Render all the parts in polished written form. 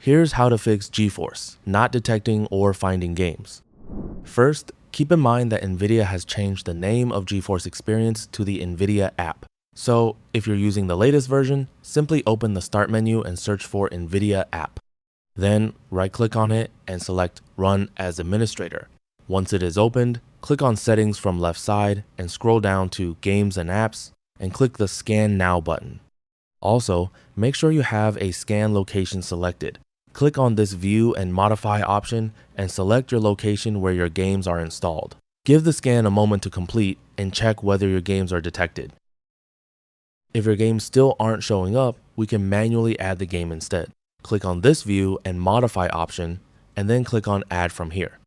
Here's how to fix GeForce not detecting or finding games. First, keep in mind that NVIDIA has changed the name of GeForce Experience to the NVIDIA App. So if you're using the latest version, simply open the Start menu and search for NVIDIA App. Then right-click on it and select Run as Administrator. Once it is opened, click on Settings from left side and scroll down to Games and Apps and click the Scan Now button. Also, make sure you have a scan location selected. Click on this View and Modify option and select your location where your games are installed. Give the scan a moment to complete and check whether your games are detected. If your games still aren't showing up, we can manually add the game instead. Click on this View and Modify option and then click on Add from here.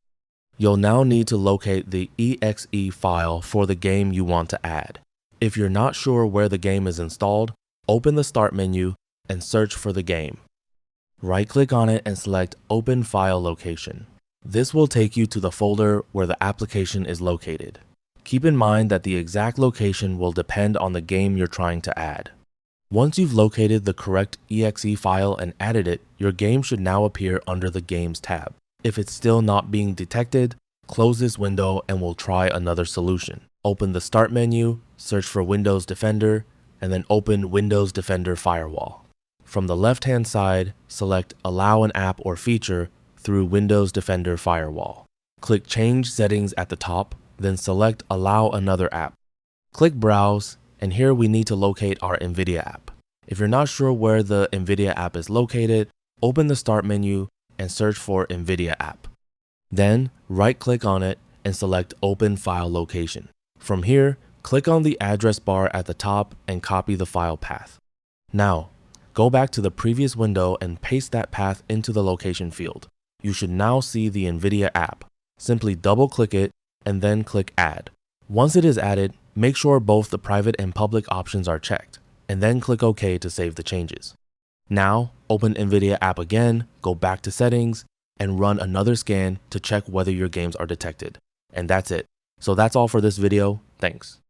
You'll now need to locate the exe file for the game you want to add. If you're not sure where the game is installed, open the Start menu and search for the game. Right-click on it and select Open File Location. This will take you to the folder where the application is located. Keep in mind that the exact location will depend on the game you're trying to add. Once you've located the correct exe file and added it, your game should now appear under the Games tab. If it's still not being detected, close this window and we'll try another solution. Open the Start menu, search for Windows Defender, and then open Windows Defender Firewall. From the left-hand side, select Allow an app or feature through Windows Defender Firewall. Click Change Settings at the top, then select Allow another app. Click Browse, and here we need to locate our NVIDIA app. If you're not sure where the NVIDIA app is located, open the Start menu and search for NVIDIA app. Then, right-click on it and select Open File Location. From here, click on the address bar at the top and copy the file path. Now, go back to the previous window and paste that path into the location field. You should now see the NVIDIA app. Simply double-click it and then click Add. Once it is added, make sure both the private and public options are checked, and then click OK to save the changes. Now, open NVIDIA app again, go back to Settings, and run another scan to check whether your games are detected. And that's it. So that's all for this video. Thanks.